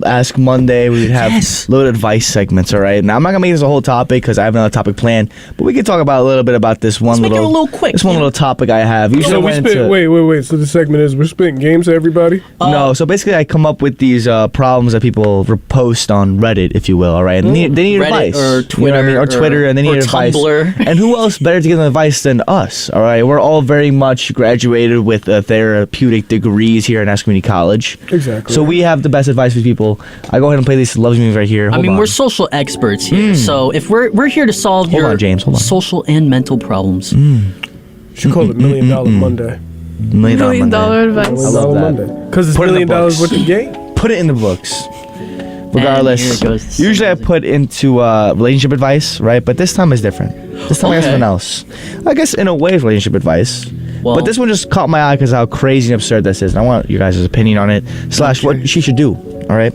called Ask Monday. We would have little advice segments, all right? Now, I'm not going to make this a whole topic because I have another topic planned, but we can talk about a little bit about this one Let's make it a little quick. This one little topic I have. So wait. So the segment is we're spitting games to everybody? No, so basically I come up with these problems that people post on Reddit, if you will, all right? And they need Reddit advice. or Twitter, you know what I mean? Or Twitter, and they need advice. Tumblr. And who else better to give them advice than us, all right? We're all very much graduated with therapeutic degrees here at Nash Community College. Exactly. So we have the best advice for people. I go ahead and play these Loves Me right here. Hold on. we're social experts here, so if we're here to solve Hold on, James. Hold on. social and mental problems. Should call it $1 Million Monday. $1 million advice. I love that. Because it's Put it in $1 the million books. worth of game. Put it in the books. And here Regardless, it goes. usually I put into relationship advice, right? But this time is different. This time I got Okay. something else. I guess in a way, it's relationship advice. Well- But this one just caught my eye because how crazy and absurd this is. And I want your guys' opinion on it, / what she should do, all right?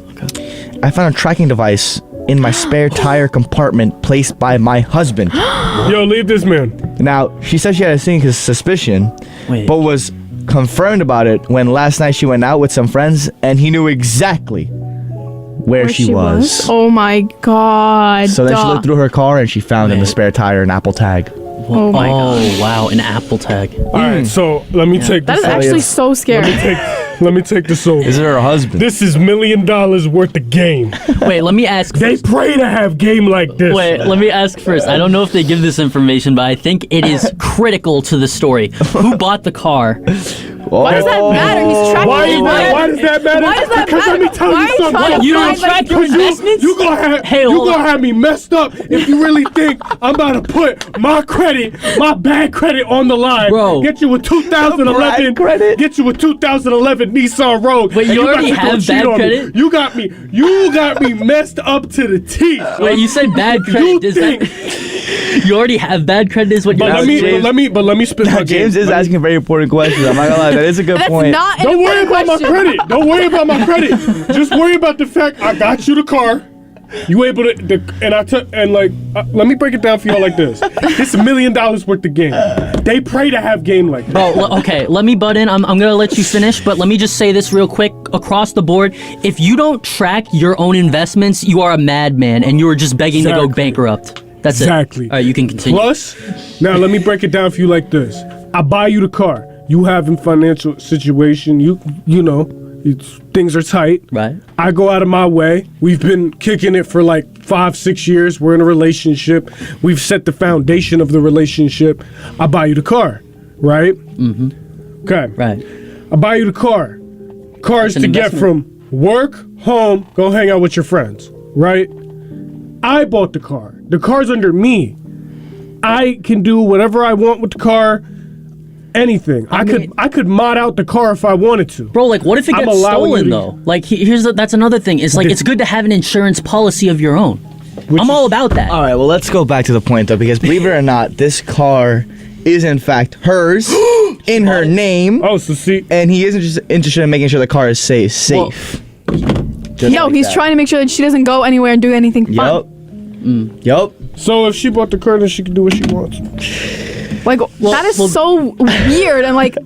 I found a tracking device in my spare tire compartment placed by my husband. Yo, leave this man. Now, she said she had a sinking suspicion, Wait. but was confirmed about it when last night she went out with some friends and he knew exactly where she was. Oh my god. So then she looked through her car and she found in the spare tire an Apple tag. Oh my god. Wow, an Apple tag. All right, so let me take That this is over. actually so scary. Let me take this over. Is it her husband? This is $1 million worth of game. Wait, let me ask. They pray to have game like this. Wait, let me ask first. I don't know if they give this information, but I think it is critical to the story. Who bought the car? Why does that matter? He's tracking Why his money. does that matter? Why does that Because matter? let me tell Why you are you something. trying to You don't find, like, track your investments? You gonna Hold on. have me messed up if you really think I'm about to put my bad credit on the line. Bro. Get you a 2011 Bad credit? Get you a 2011 Nissan Rogue. Wait, and you about already to go have cheat bad on me. credit? You got me messed up to the teeth. Wait, you said bad You credit. Does think- that, you already have bad credit is what you're But saying? let me spit my James game. is asking very important questions. I'm not gonna lie, that is a good That's point. not an Don't worry important about my question. credit. Don't worry about my credit. Just worry about the fact I got you the car. You able to, let me break it down for y'all like this. This $1 million worth of game. They pray to have game like that. Bro, okay, let me butt in. I'm gonna let you finish, but let me just say this real quick across the board. If you don't track your own investments, you are a madman and you are just begging to go Exactly. bankrupt. That's Exactly. it. All right, you can continue. Plus, now let me break it down for you like this. I buy you the car. You have a financial situation. You know, things are tight. Right. I go out of my way. We've been kicking it for like 5-6 years. We're in a relationship. We've set the foundation of the relationship. I buy you the car, right? Mm-hmm. Okay. Right. I buy you the car. Cars That's to an get investment. from work, home, go hang out with your friends, right? I bought the car. The car's under me. I can do whatever I want with the car. Anything. I could mod out the car if I wanted to. Bro, like, what if it I'm gets allowing you stolen, to- though? Like, that's another thing. It's like, it's good to have an insurance policy of your own. I'm all about that. All right, well, let's go back to the point, though, because believe it or not, this car is, in fact, hers, in her name, Oh, so see, and he isn't just interested in making sure the car is safe. Just No, like he's that. trying to make sure that she doesn't go anywhere and do anything fun. Yup. Yup. so if she bought the car, then she can do what she wants. Like, that is well- so weird. I'm like,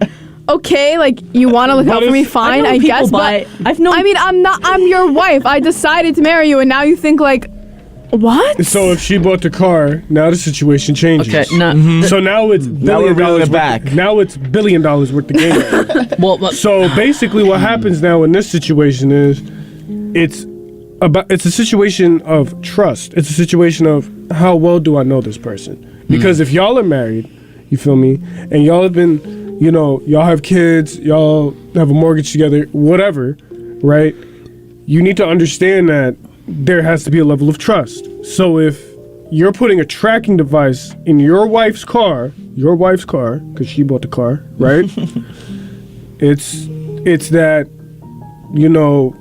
okay, like, you want to look out for me, fine, I guess, but I mean, I'm your wife. I decided to marry you, and now you think, like, what? So if she bought the car, now the situation changes. Okay, no. So now it's $1 Now we're billion reeling it worth back. Now it's $1 billion worth of game. Well, but- So basically, what happens now in this situation is, it's a situation of trust. It's a situation of how well do I know this person? Because if y'all are married, you feel me, and y'all have been, y'all have kids, y'all have a mortgage together, whatever, right? You need to understand that there has to be a level of trust. So if you're putting a tracking device in your wife's car, because she bought the car, right? it's that,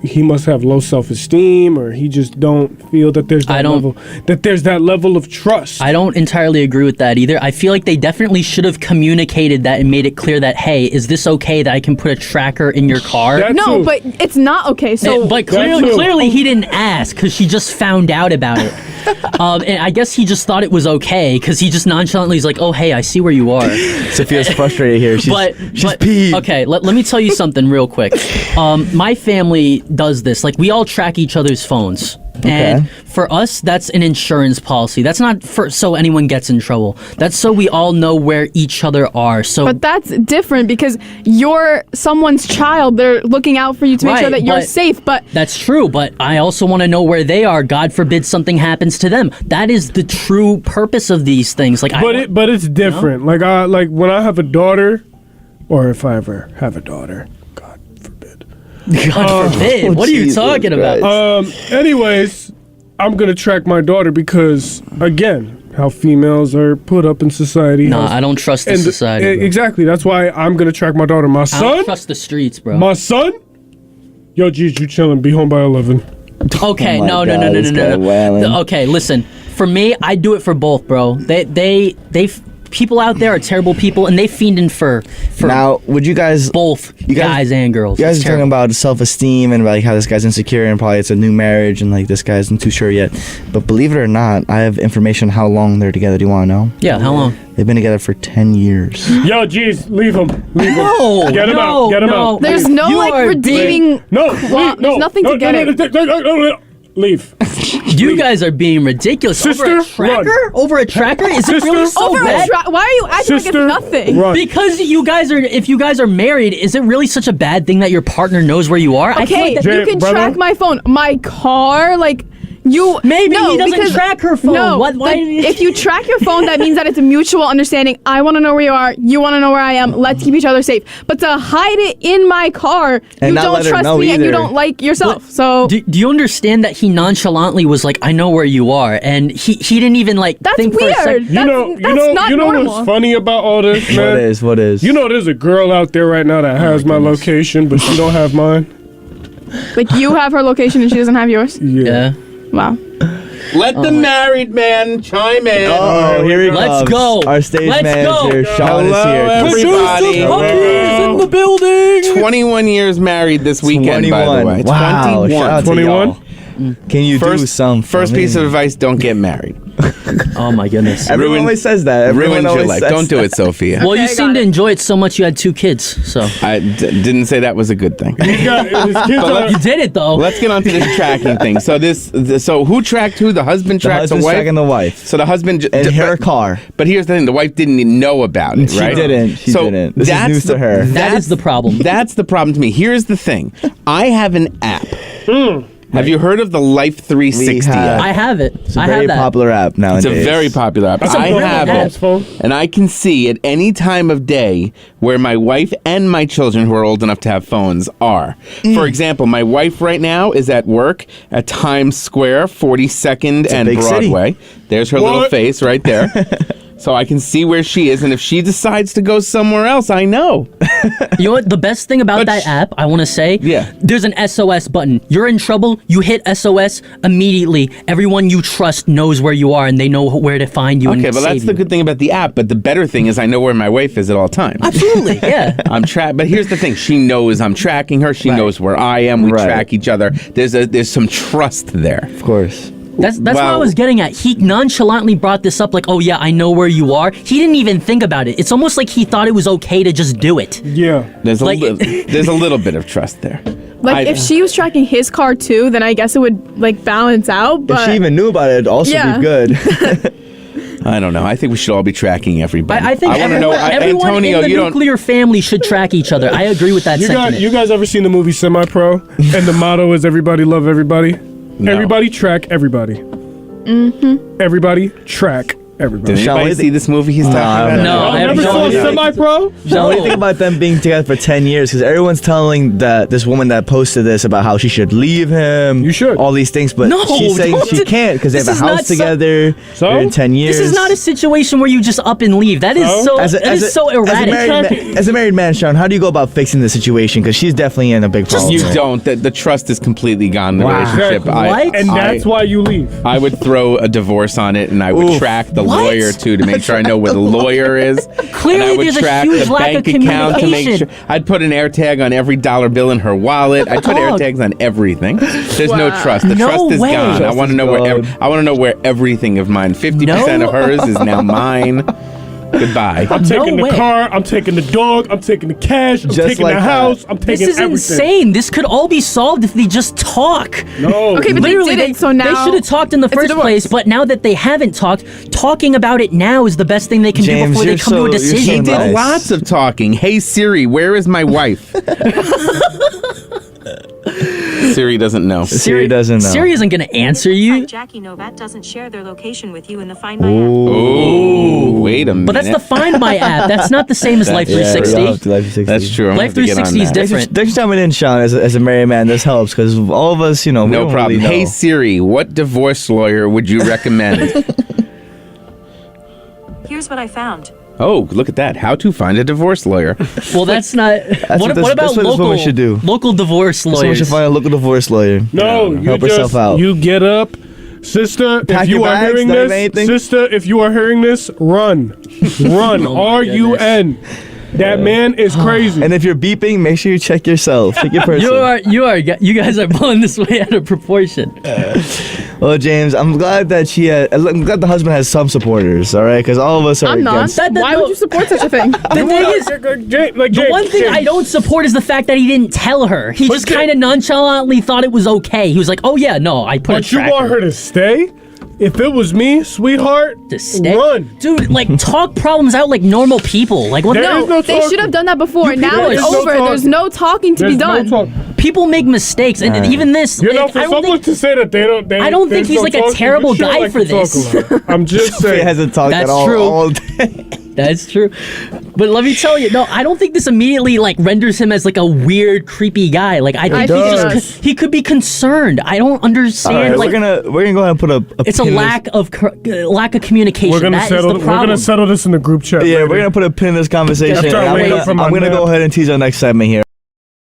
he must have low self-esteem, or he just don't feel that there's that level of trust. I don't entirely agree with that either. I feel like they definitely should have communicated that and made it clear that, hey, is this okay that I can put a tracker in your car? That No, too. but it's not okay. So But That too. clearly he didn't ask because she just found out about it. And I guess he just thought it was okay because he just nonchalantly is like, oh, hey, I see where you are. Sophia's frustrated here. She's peeved. Okay, let me tell you something real quick. My family does this. Like, we all track each other's phones. And for us, that's an insurance policy. That's not for so anyone gets in trouble. That's so we all know where each other are. So, but that's different because you're someone's child. They're looking out for you to make sure that you're safe. But that's true. But I also want to know where they are. God forbid something happens to them. That is the true purpose of these things. Like, but it's different. You know? Like when I have a daughter, or if I ever have a daughter. God forbid. What are you talking about? Anyways, I'm gonna track my daughter because, again, how females are put up in society. No, I don't trust the society. Exactly. That's why I'm gonna track my daughter. My son. I don't trust the streets, bro. My son. Yo, G's, you chilling? Be home by 11. Okay, Oh no. Okay, listen. For me, I do it for both, bro. They people out there are terrible people, and they fiending for now. Would you guys guys and girls? You guys are talking about self-esteem and like how this guy's insecure and probably it's a new marriage and like this guy isn't too sure yet. But believe it or not, I have information how long they're together. Do you want to know? Yeah, how long? They've been together for 10 years. Yo, geez, leave him. No, get him out. Get him out. There's no redeeming. There's nothing to get it. Leave. You guys are being ridiculous. Sister, over a tracker? run. Over a tracker? Is it really so Over bad? why are you acting like it's nothing? Run. Because if you guys are married, is it really such a bad thing that your partner knows where you are? I feel Okay, like Jay, you can brother? track my phone, my car, like. Maybe he doesn't track her phone. No, Why? if you track your phone, that means that it's a mutual understanding. I want to know where you are. You want to know where I am. Let's keep each other safe. But to hide it in my car, And you not don't let her trust know me and you either. don't like yourself. But So do you understand that he nonchalantly was like, I know where you are, and he didn't even like that's think for a weird. second. That's not normal. What's funny about all this, man? What is? You know, there's a girl out there right now that has my location, but she don't have mine. Like you have her location and she doesn't have yours. Yeah. Wow. Let the married man chime in. Oh, here he comes. Let's go. Our stage Let's manager, go. Sean, is here. Everybody. in the building. 21 years married this weekend, by the 21. way. Wow, shout out to 21? y'all. Can you do some? First piece of advice, don't get married. Oh my goodness. Everyone ruin- always says that. Everyone Ruins your always life. says Don't do that. it, Sophia. Well, you Okay, seem got to it. enjoy it so much you had 2 kids, so. I didn't say that was a good thing. His kids are- You did it, though. Let's get on to this tracking thing. So who tracked who? The husband The tracked the husband's wife? tracking the wife. So the husband... And her car. But here's the thing. The wife didn't even know about it, She right? didn't. She didn't. This is news to her. That is the problem. That's the problem to me. Here's the thing. I have an app. Have you heard of the Life 360 We have. app? I have it. It's a I very have that. popular app It's nowadays. a very popular app. That's a I brand have of it, mom's phone. and I can see at any time of day where my wife and my children, who are old enough to have phones, are. For example, my wife right now is at work at Times Square, 42nd a and big city. Broadway. There's her little What? face right there. So I can see where she is, and if she decides to go somewhere else, I know. You know what? The best thing about But that app, I want to say, Yeah. there's an SOS button. You're in trouble, you hit SOS immediately. Everyone you trust knows where you are, and they know where to find you. Okay, and but save that's the you. good thing about the app. But the better thing is I know where my wife is at all times. Absolutely, yeah. I'm but here's the thing: she knows I'm tracking her. She knows where I am. We Right. track each other. There's some trust there. Of course. That's what I Wow. was getting at. He nonchalantly brought this up, like, "Oh yeah, I know where you are." He didn't even think about it. It's almost like he thought it was okay to just do it. Yeah. There's a Like- there's a little bit of trust there. Like if she was tracking his car too, then I guess it would like balance out. But If she even knew about it, it'd also Yeah. be good. I don't know. I think we should all be tracking everybody. I think wanna everyone, everyone Antonio, in the you don't. nuclear family should track each other. I agree with that sentiment. You guys ever seen the movie Semi-Pro? And the motto is everybody love everybody? No. Everybody track everybody. Everybody track everybody. Did Shall anybody we see this movie he's talking about? No, I have Never no saw idea. Semi-Pro? What do you think about them being together for 10 years? Because everyone's telling this woman that posted this about how she should leave him. You should. All these things, but No, she's saying don't she do- can't because they this have a is not house so- together. So? They're in 10 years. This is not a situation where you just up and leave. That is So? so erratic. As a married man, Sean, how do you go about fixing the situation? Because she's definitely in a big problem. You here. don't. The trust is completely gone in the Wow. relationship. What? And that's why you leave. I would throw a divorce on it, and I would Oof. track the What? lawyer too to make sure I know where the lawyer is. Clearly, and I would there's a track huge the lack of bank account to make communication. sure. I'd put an AirTag on every dollar bill in her wallet. I'd put Dog. AirTags on everything. There's no Wow. trust. The No trust is way. gone. I Trust want to is know where. gone. I want to know where everything of mine. 50% No. of hers is now mine. Goodbye. I'm taking way. the car. I'm taking the dog. I'm taking the cash. I'm Just taking like the that. house. I'm This taking is everything. insane. This could all be solved if they just talk. No. Okay, but Literally, they didn't, so now they should have talked in the it's a first divorce. place. But now that they haven't talked, talking about it now is the best thing they can do James, before they you're come to a so- you're so decision. He did nice. lots of talking. Hey Siri, where is my wife? Siri doesn't know. Siri doesn't know. Siri isn't going to answer you. Jackie Novat doesn't share their location with you in the Find My app. Oh, wait a minute. But that's the Find My app. That's not the same as Life Yeah, 360. Life 360. That's true. I'm gonna Life have to get on 360 is that. different. Thanks for chiming in, Sean, as a married man. This helps because all of us, we No don't problem. Really know. Hey Siri, what divorce lawyer would you recommend? Here's what I found. Oh, look at that. How to find a divorce lawyer. Well, that's not. what that's about what local? we should do. Local divorce Someone should lawyers. find a local divorce lawyer. No, you help just herself out. you get up, sister. Pack if your you are bags, hearing don't this, have anything? sister, if you are hearing this, run, run. Oh my RUN. That man is crazy. And if you're beeping, make sure you check yourself. Check your person. You guys are blowing this way out of proportion. Well, James, I'm glad that I'm glad the husband has some supporters. All right, because all of us are I'm not. against. Why would you support such a thing? The thing is, the one thing I don't support is the fact that he didn't tell her. He just kind of nonchalantly thought it was okay. He was like, "Oh yeah, no, I put a But you tracker." want her to stay? If it was me, sweetheart, to stay. run. Dude, like talk problems out like normal people. Like what? There the- is no They talking. should have done that before. Now There it's is no over. talking. There's no talking to be There's done. no talk. People make mistakes, and even this. You know, like, for I don't someone think to say that they don't, I don't think there's he's no like a talking, terrible you sure guy like for to talk this. a lot. I'm just He saying. hasn't talked That's at all true. all day. that's true. But let me tell you, no, I don't think this immediately like renders him as like a weird, creepy guy. Like I think does. he could be concerned. I don't All understand. right, like we're gonna go ahead and put a it's a pin in lack of communication. We're gonna That is settle. the We're problem. gonna settle this in the group chat. this. Yeah, later. we're gonna put a pin in this conversation. After I I'm wake gonna, up from my I'm gonna nap. go ahead and tease our next segment here.